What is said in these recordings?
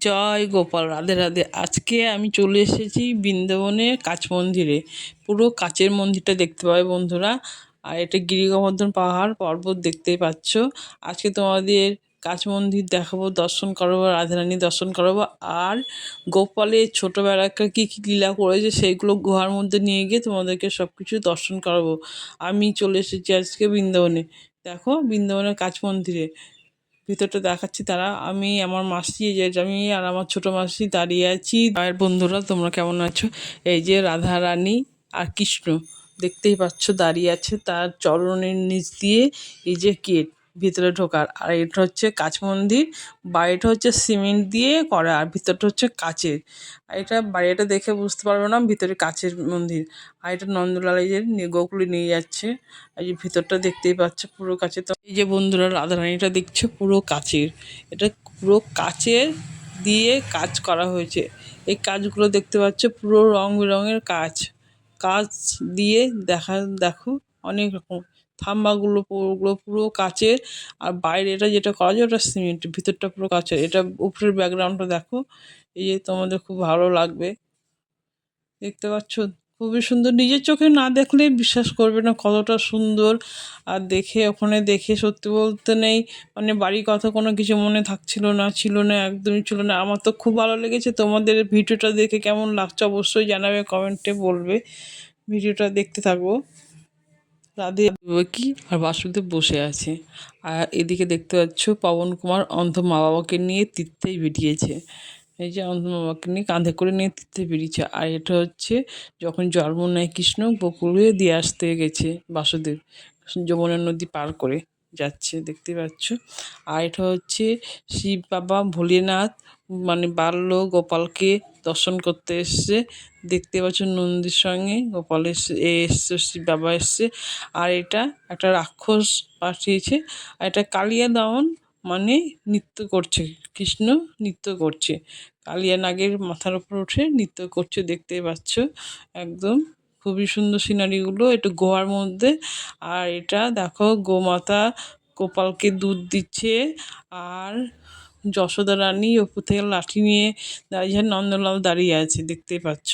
জয় গোপাল, রাধে রাধে। আজকে আমি চলে এসেছি বৃন্দাবনের কাচ মন্দিরে। পুরো কাচের মন্দিরটা দেখতে পাবে বন্ধুরা। আর এটা গিরি গোবর্ধন পাহাড় পর্বত দেখতেই পাচ্ছ। আজকে তোমাদের কাচ মন্দির দেখাবো, দর্শন করাবো, রাধারানী দর্শন করাবো। আর গোপালের ছোটোবেলাকার কী কী লীলা করেছে সেইগুলো গুহার মধ্যে নিয়ে গিয়ে তোমাদেরকে সব কিছু দর্শন করাবো। আমি চলে এসেছি আজকে বৃন্দাবনে। দেখো বৃন্দাবনের কাচ মন্দিরে ভিতরটা দেখাচ্ছি। তারা আমি আমার মাসি, এই যে আমি আর আমার ছোট মাসি দাঁড়িয়ে আছি। মায়ের বন্ধুরা তোমরা কেমন আছো? এই যে রাধা রানী আর কৃষ্ণ দেখতেই পাচ্ছ দাঁড়িয়ে আছে। তার চরণের নিচ দিয়ে এই যে গেট ভিতরে ঢোকার। আর এটা হচ্ছে কাচ মন্দির। বাড়িটা হচ্ছে সিমেন্ট দিয়ে করা আর ভিতরটা হচ্ছে কাচের। আর এটা বাড়িটা দেখে বুঝতে পারবে না ভিতরে কাচের মন্দির। আর এটা নন্দলাল এই যে গোকুলে নিয়ে যাচ্ছে। এই যে ভিতরটা দেখতেই পাচ্ছ পুরো কাচের। তো এই যে বন্ধুরা রাধারানীটা দেখছো পুরো কাচের। এটা পুরো কাচের দিয়ে কাজ করা হয়েছে। এই কাজগুলো দেখতে পাচ্ছ পুরো রং বেরঙের কাজ। কাজ দিয়ে দেখো অনেক রকম থাম্বাগুলো পুরোগুলো পুরো কাচের। আর বাইরে এটা যেটা করা যায় ওটা সিমেন্ট, ভিতরটা পুরো কাচের। এটা উপরের ব্যাকগ্রাউন্ডটা দেখো, এই যে তোমাদের খুব ভালো লাগবে। দেখতে পাচ্ছ খুবই সুন্দর, নিজের চোখে না দেখলে বিশ্বাস করবে না কতটা সুন্দর। আর দেখে ওখানে দেখে সত্যি বলতে নেই মানে বাড়ির কথা কোনো কিছু মনে ছিল না, একদমই ছিল না। আমার তো খুব ভালো লেগেছে। তোমাদের ভিডিওটা দেখে কেমন লাগছে অবশ্যই জানাবে, কমেন্টে বলবে। ভিডিওটা দেখতে থাকবো। রাধে কি আর বাসুদেব বসে আছে। আর এদিকে দেখতে পাচ্ছ পবন কুমার অন্ধ মা বাবাকে নিয়ে তীর্থেই বেরিয়েছে। এই যে অন্ধ বাবাকে নিয়ে কাঁধে করে নিয়ে তীর্থে বেরিয়েছে। আর এটা হচ্ছে যখন জন্ম নেয় কৃষ্ণ বকুলে দিয়ে আসতে গেছে বাসুদেব, যমুনা নদী পার করে যাচ্ছে দেখতে পাচ্ছ। আর এটা হচ্ছে শিব বাবা ভোলেনাথ মানে বাল্য গোপালকে দর্শন করতে এসছে। দেখতে পাচ্ছ নন্দীর সঙ্গে গোপাল এসছে, শিব বাবা এসছে। আর এটা একটা রাক্ষস পাঠিয়েছে। আর এটা কালিয়া দমন মানে নৃত্য করছে, কৃষ্ণ নৃত্য করছে। কালিয়া নাগের মাথার উপর উঠে নৃত্য করছে দেখতে পাচ্ছ। একদম খুবই সুন্দর সিনারিগুলো, একটু গোয়ার মধ্যে। আর এটা দেখো গোমাতা গোপালকে দুধ দিচ্ছে। আর যশোদা রানী ওপর থেকে লাঠি নিয়ে দাঁড়িয়ে, নন্দলাল দাঁড়িয়ে আছে দেখতে পাচ্ছ।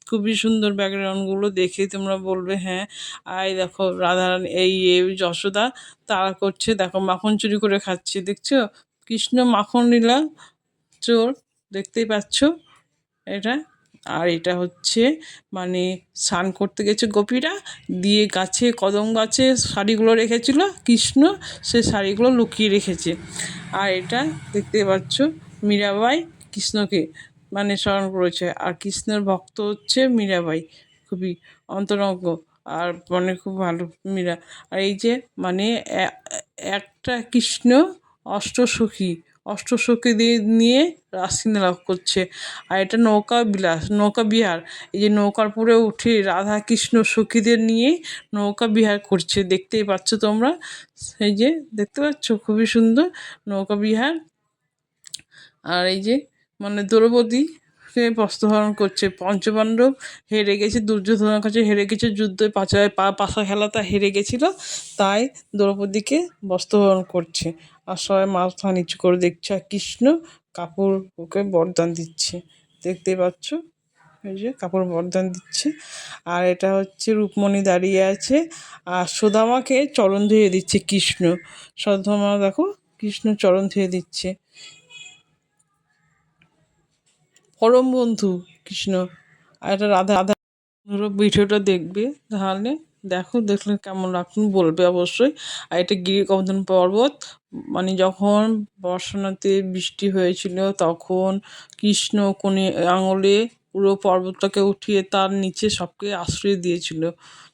খুবই সুন্দর ব্যাকগ্রাউন্ডগুলো দেখে তোমরা বলবে হ্যাঁ। আর দেখো রাধারানী এই যশোদা তাড়া করছে, দেখো মাখন চুরি করে খাচ্ছে দেখছো। কৃষ্ণ মাখন লীলা চোর দেখতেই পাচ্ছ এটা। আর এটা হচ্ছে মানে স্নান করতে গেছে গোপীরা, দিয়ে গাছে কদম গাছে শাড়িগুলো রেখেছিল কৃষ্ণ, সে শাড়িগুলো লুকিয়ে রেখেছে। আর এটা দেখতে পাচ্ছ মীরাবাই কৃষ্ণকে মানে স্মরণ করেছে। আর কৃষ্ণের ভক্ত হচ্ছে মীরাবাই, খুবই অন্তরঙ্গ। আর মানে খুব ভালো মীরা। আর এই যে মানে একটা কৃষ্ণ অষ্টসখী, অষ্টসখী দিয়ে নিয়ে রাসলীলা করছে। আর এটা নৌকা বিলাস, নৌকা বিহার। এই যে নৌকার উপরে উঠে রাধা কৃষ্ণ সখীদের নিয়ে নৌকা বিহার করছে দেখতেই পাচ্ছ তোমরা। এই যে দেখতে পাচ্ছ খুবই সুন্দর নৌকা বিহার। আর এই যে মানে দ্রৌপদীকে বস্ত্রহরণ করছে। পঞ্চপাণ্ডব হেরে গেছে, দুর্যোধনের কাছে হেরে গেছে যুদ্ধে, পাশা খেলাটা হেরে গেছিল, তাই দ্রৌপদীকে বস্ত্রহরণ করছে। আর সবাই মাথা নিচু করে দেখছে। আর কৃষ্ণ কাপড় ওকে বরদান দিচ্ছে দেখতে পাচ্ছ। এই যে কাপড় বরদান দিচ্ছে। আর এটা হচ্ছে রুকমণি দাঁড়িয়ে আছে। আর সুদামাকে চরণ ধুয়ে দিচ্ছে কৃষ্ণ। সুদামা দেখো কৃষ্ণ চরণ ধুয়ে দিচ্ছে, পরম বন্ধু কৃষ্ণ। আর এটা রাধা রাধা ধরো ভিডিওটা দেখবে তাহলে দেখো, দেখলে কেমন রাখুন বলবে অবশ্যই। আর এটা গিরি গোবর্ধন পর্বত মানে যখন বর্ষাতে বৃষ্টি হয়েছিল তখন কৃষ্ণ কোণে আঙুলে পুরো পর্বতটাকে উঠিয়ে তার নিচে সবকে আশ্রয় দিয়েছিল।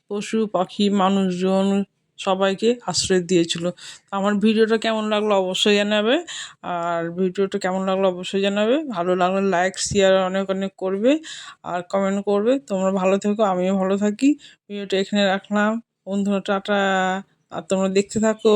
পশু পাখি মানুষজন সবাইকে আশ্রয় দিয়েছিল। আমার ভিডিওটা কেমন লাগলো অবশ্যই জানাবে। আর ভিডিওটা কেমন লাগলো অবশ্যই জানাবে। ভালো লাগলে লাইক শেয়ার অনেক অনেক করবে আর কমেন্ট করবে। তোমরা ভালো থেকো, আমিও ভালো থাকি। ভিডিওটা এখানে রাখলাম বন্ধুরা, টাটা। আর তোমরা দেখতে থাকো।